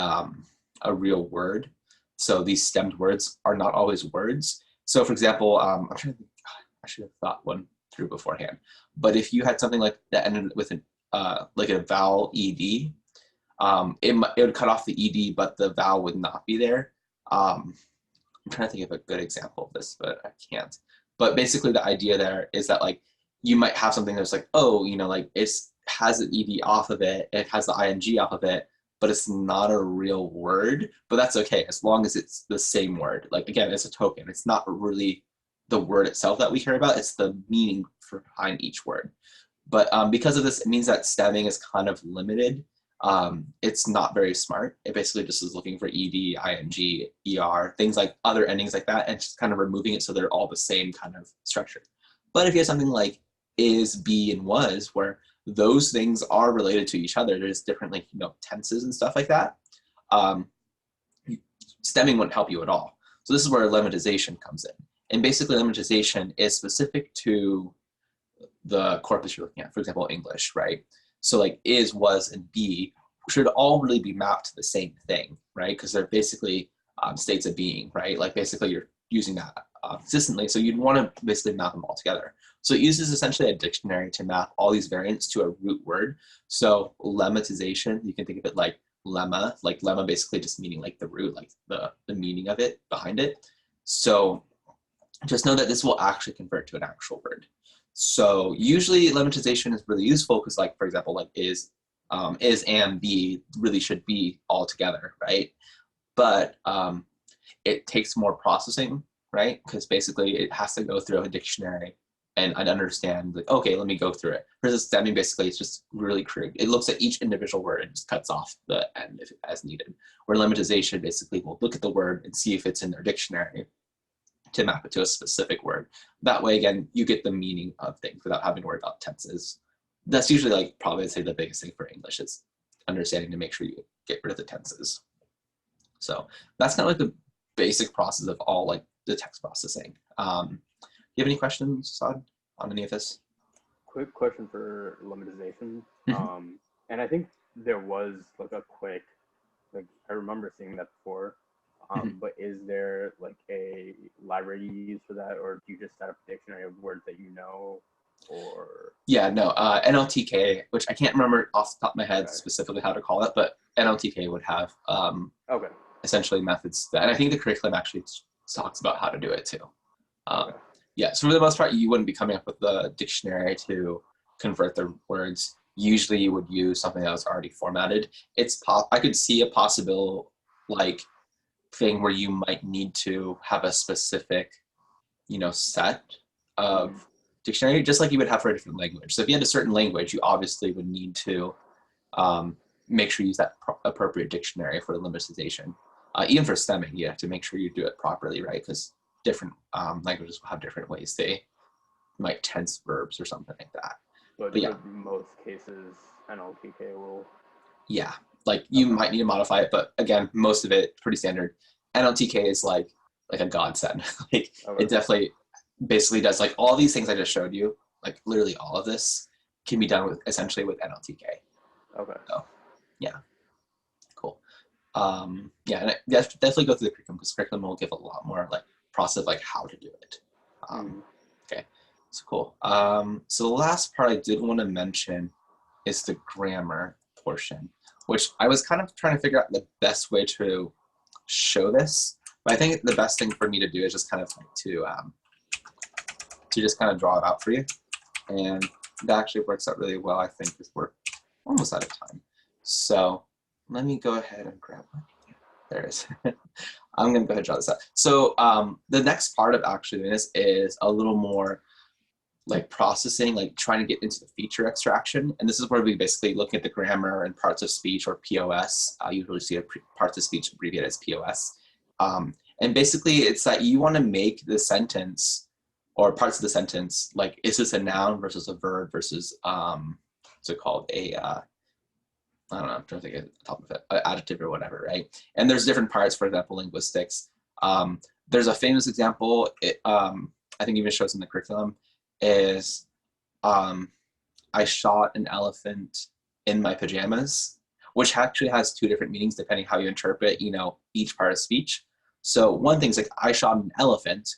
real word. So these stemmed words are not always words. So for example, I'm trying to think, I should have thought one through beforehand. But if you had something like that ended with an like a vowel ed, it would cut off the ed, but the vowel would not be there. I'm trying to think of a good example of this, but I can't. But basically the idea there is that like you might have something that's like, oh, like it has an ed off of it, it has the ing off of it, but it's not a real word. But that's okay as long as it's the same word. Like again, it's a token. It's not really the word itself that we care about, it's the meaning behind each word. But because of this, it means that stemming is kind of limited. It's not very smart. It basically just is looking for ed, ing, er, things like other endings like that, and just kind of removing it so they're all the same kind of structure. But if you have something like is, be, and was, where those things are related to each other, there's different like tenses and stuff like that, stemming wouldn't help you at all. So this is where lemmatization comes in. And basically lemmatization is specific to the corpus you're looking at, for example, English, right? So like is, was, and be should all really be mapped to the same thing, right? Because they're basically states of being, right? Like basically you're using that consistently. So you'd want to basically map them all together. So it uses essentially a dictionary to map all these variants to a root word. So lemmatization, you can think of it like lemma basically just meaning like the root, like the meaning of it behind it. So just know that this will actually convert to an actual word. So usually lemmatization is really useful because like, for example, like is and be really should be all together, right? But it takes more processing, right? Because basically it has to go through a dictionary and understand like, okay, let me go through it. Versus stemming, basically it's just really crude. It looks at each individual word and just cuts off the end if, as needed. Where lemmatization basically will look at the word and see if it's in their dictionary to map it to a specific word. That way, again, you get the meaning of things without having to worry about tenses. That's usually like probably I'd say the biggest thing for English is understanding to make sure you get rid of the tenses. So that's kind of like the basic process of all like the text processing. Do you have any questions, Saad, on any of this? Quick question for lemmatization. And I think there was like a quick, like I remember seeing that before. But is there like a library you use for that, or do you just set up a dictionary of words that you know, or? Yeah, no, NLTK, which I can't remember off the top of my head specifically how to call it, but NLTK would have essentially methods that, and I think the curriculum actually talks about how to do it too. Yeah, so for the most part, you wouldn't be coming up with the dictionary to convert the words. Usually you would use something that was already formatted. I could see a possible like thing where you might need to have a specific, set of dictionary, just like you would have for a different language. So if you had a certain language, you obviously would need to make sure you use that appropriate dictionary for lemmatization. Even for stemming, you have to make sure you do it properly, right? Because different languages will have different ways they might tense verbs or something like that. But yeah, in most cases, NLTK will. Yeah, like you might need to modify it, but again, most of it pretty standard. NLTK is like a godsend. Like it definitely basically does like all these things I just showed you. Like literally all of this can be done with essentially with NLTK. Okay. So yeah, cool. Yeah, and definitely go through the curriculum because curriculum will give a lot more like process of like how to do it. Okay, so cool. So the last part I did want to mention is the grammar portion, which I was kind of trying to figure out the best way to show this. But I think the best thing for me to do is just kind of like to just kind of draw it out for you. And that actually works out really well, I think, because we're almost out of time. So let me go ahead and grab one. There it is. I'm going to go ahead and draw this out. So the next part of actually doing this is a little more like processing, like trying to get into the feature extraction. And this is where we basically look at the grammar and parts of speech, or POS. You usually see parts of speech abbreviated as POS. And basically it's that you want to make the sentence or parts of the sentence, like is this a noun versus a verb versus what's it called? I don't know, I'm trying to think of the top of it, adjective or whatever, right? And there's different parts, for example, linguistics. There's a famous example, I think even shows in the curriculum, is I shot an elephant in my pajamas, which actually has two different meanings depending how you interpret, each part of speech. So one thing's like I shot an elephant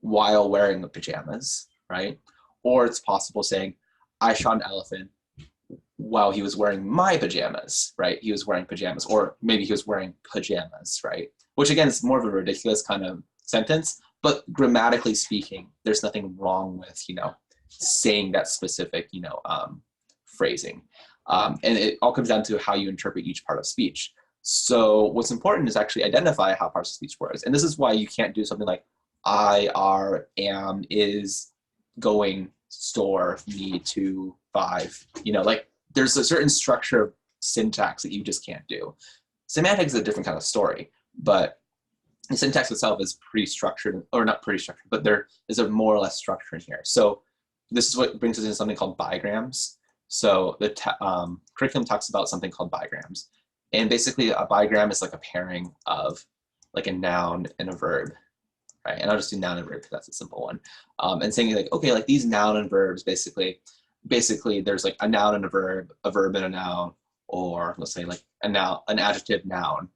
while wearing the pajamas, right? Or it's possible saying I shot an elephant while he was wearing my pajamas, right? He was wearing pajamas, or maybe he was wearing pajamas, right? Which again is more of a ridiculous kind of sentence, but grammatically speaking, there's nothing wrong with, saying that specific, phrasing. And it all comes down to how you interpret each part of speech. So what's important is actually identify how parts of speech works. And this is why you can't do something like I, are, am, is, going, store, need, to, 5, like there's a certain structure of syntax that you just can't do. Semantics is a different kind of story, but the syntax itself is pretty structured, or not pretty structured, but there is a more or less structure in here. So this is what brings us into something called bigrams. So the curriculum talks about something called bigrams. And basically a bigram is like a pairing of like a noun and a verb, right? And I'll just do noun and verb because that's a simple one. And saying like, okay, like these noun and verbs, basically there's like a noun and a verb and a noun, or let's say like a noun, an adjective, noun.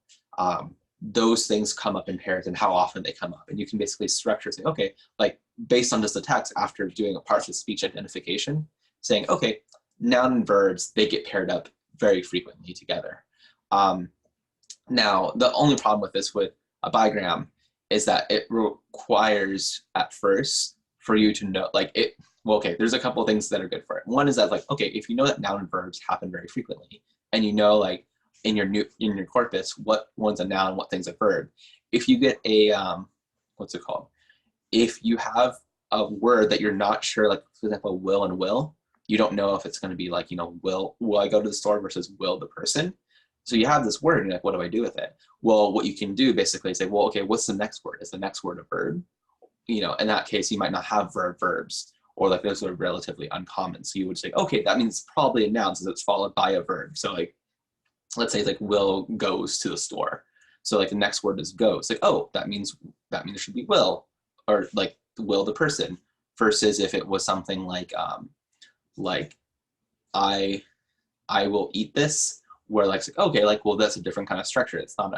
Those things come up in pairs and how often they come up. And you can basically structure, say, okay, like based on just the text after doing a parts of speech identification, saying, okay, noun and verbs, they get paired up very frequently together. Now, the only problem with this with a bigram is that it requires at first for you to know, like it, well, okay, there's a couple of things that are good for it. One is that like, okay, if you know that noun and verbs happen very frequently, and you know like in your corpus what one's a noun, what thing's a verb. If you get a what's it called? If you have a word that you're not sure, like for example, will and will, you don't know if it's going to be like, will I go to the store versus will the person. So you have this word and you're like, what do I do with it? Well, what you can do basically is say, well, okay, what's the next word? Is the next word a verb? In that case, you might not have verbs, or like those are relatively uncommon. So you would say, okay, that means probably a noun since it's followed by a verb. So like, let's say like Will goes to the store. So like the next word is go. It's like, oh, that means there should be will, or like will the person, versus if it was something like I will eat this, where like okay, like well that's a different kind of structure. It's not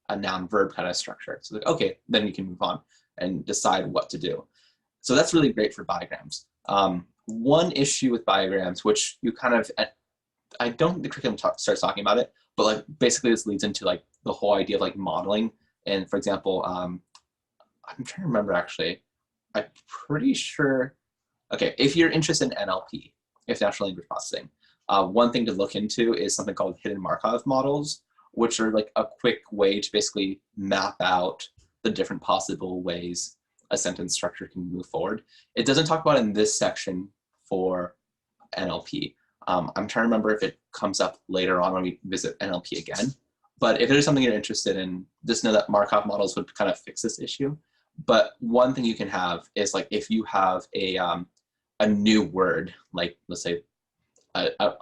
a noun verb kind of structure. So like, okay, then you can move on and decide what to do. So that's really great for bigrams. One issue with bigrams, which you kind of, I don't think the curriculum starts talking about it, but like basically this leads into like the whole idea of like modeling. And for example, I'm trying to remember actually, I'm pretty sure, okay, if you're interested in NLP, if natural language processing, one thing to look into is something called hidden Markov models, which are like a quick way to basically map out the different possible ways a sentence structure can move forward. It doesn't talk about it in this section for NLP. I'm trying to remember if it comes up later on when we visit NLP again, But if there's something you're interested in, just know that Markov models would kind of fix this issue. But one thing you can have is like if you have a new word, like let's say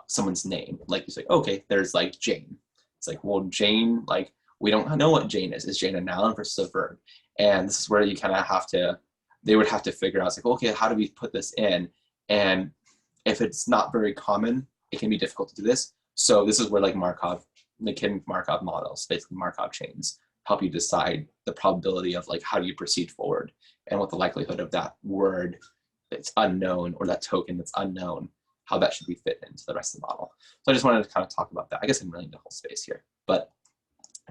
someone's name, like you say, okay, there's like Jane. It's like, well, Jane, like we don't know what Jane is. Is Jane a noun versus a verb? And this is where you kind of have to, they would have to figure out, it's like, okay, how do we put this in? And if it's not very common, it can be difficult to do this. So this is where like Markov, like Markov models, basically Markov chains, help you decide the probability of like how do you proceed forward and what the likelihood of that word that's unknown or that token that's unknown, how that should be fit into the rest of the model. So I just wanted to kind of talk about that. I guess I'm really in the whole space here, but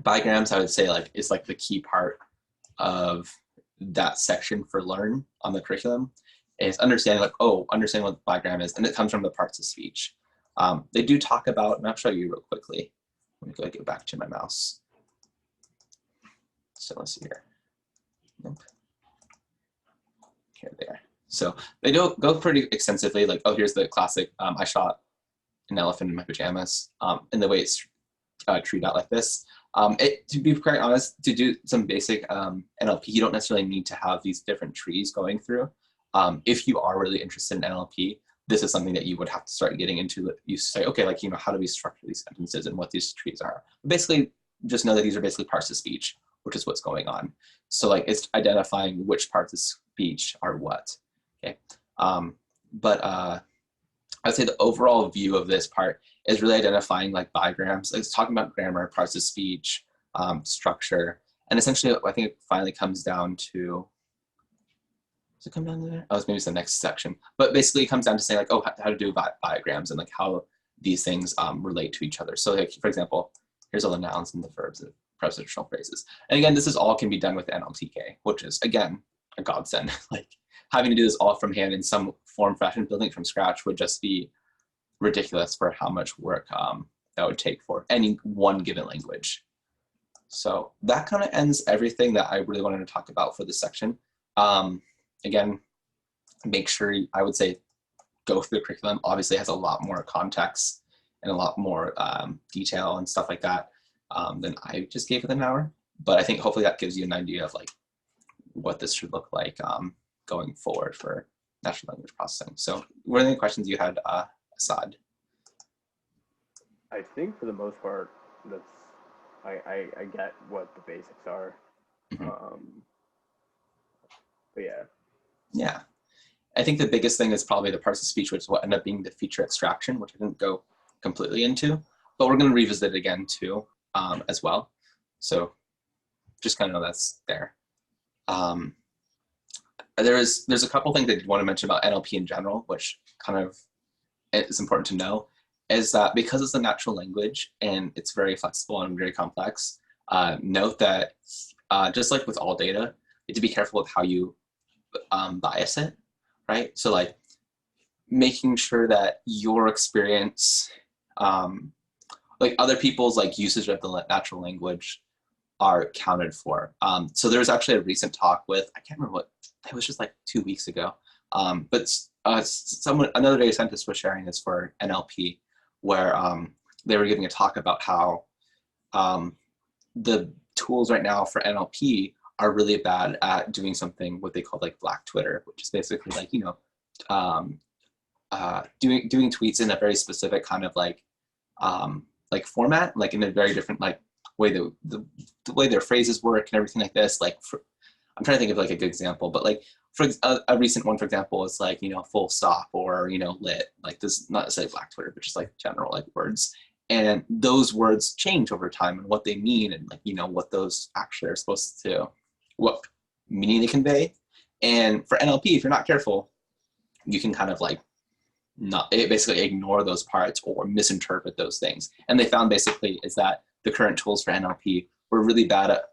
bigrams I would say like is like the key part of that section for Learn on the curriculum, is understanding like, oh, understanding what the bigram is, and it comes from the parts of speech. They do talk about, and I'll show you real quickly. Let me go get back to my mouse. So let's see here. Nope. Here, there. So they do go pretty extensively, like, oh, here's the classic, I shot an elephant in my pajamas, and the way it's treated out like this. To be quite honest, to do some basic NLP, you don't necessarily need to have these different trees going through. If you are really interested in NLP, this is something that you would have to start getting into. You say, okay, like, you know, how do we structure these sentences and what these trees are? Basically, just know that these are basically parts of speech, which is what's going on. So like it's identifying which parts of speech are what, okay? I'd say the overall view of this part is really identifying like bigrams. It's talking about grammar, parts of speech, structure, and essentially I think it finally comes down to, does it come down to there? Oh, maybe it's the next section. But basically it comes down to saying like, oh, how to do bigrams and like how these things relate to each other. So like, for example, here's all the nouns and the verbs and prepositional phrases. And again, this is all can be done with NLTK, which is again, a godsend. Like having to do this all from hand in some form, fashion, building it from scratch would just be ridiculous for how much work that would take for any one given language. So that kind of ends everything that I really wanted to talk about for this section. Again, make sure, I would say, go through the curriculum. Obviously it has a lot more context and a lot more detail and stuff like that than I just gave it an hour. But I think hopefully that gives you an idea of like what this should look like going forward for natural language processing. So what are the questions you had, Assad? I think for the most part, that's I get what the basics are. Mm-hmm. But yeah. Yeah. I think the biggest thing is probably the parts of speech, which is what ended up being the feature extraction, which I didn't go completely into, but we're going to revisit it again too, as well. So just kind of know that's there. There's a couple things that I want to mention about NLP in general, which kind of is important to know, is that because it's a natural language and it's very flexible and very complex, note that just like with all data, you have to be careful with how you bias it, right? So like making sure that your experience, like other people's like usage of the natural language are accounted for. So there was actually a recent talk with, I can't remember what, it was just like 2 weeks ago, but another data scientist was sharing this for NLP, where they were giving a talk about how the tools right now for NLP are really bad at doing something what they call like Black Twitter, which is basically like, you know, doing tweets in a very specific kind of like format, like in a very different like way the way their phrases work and everything like this. Like I'm trying to think of like a good example, but like for a recent one, for example, is like, you know, full stop or, you know, lit, like this, not necessarily Black Twitter, but just like general like words. And those words change over time and what they mean and like, you know, what those actually are supposed to, what meaning they convey. And for NLP, if you're not careful, you can kind of like basically ignore those parts or misinterpret those things. And they found basically is that the current tools for NLP were really bad at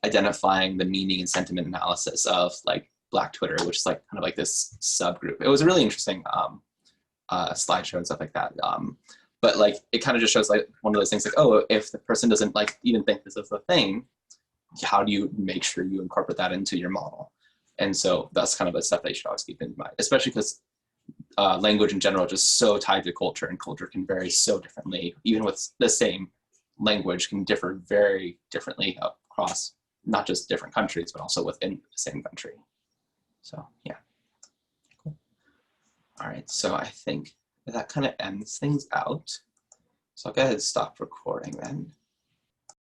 identifying the meaning and sentiment analysis of like Black Twitter, which is like kind of like this subgroup. It was a really interesting slideshow and stuff like that. But like it kind of just shows like one of those things like, oh, if the person doesn't like even think this is a thing, how do you make sure you incorporate that into your model? And so that's kind of a stuff that you should always keep in mind, especially because language in general is just so tied to culture, and culture can vary so differently, even with the same language can differ very differently across not just different countries, but also within the same country. So yeah, cool. All right, so I think that kind of ends things out. So I'll go ahead and stop recording then.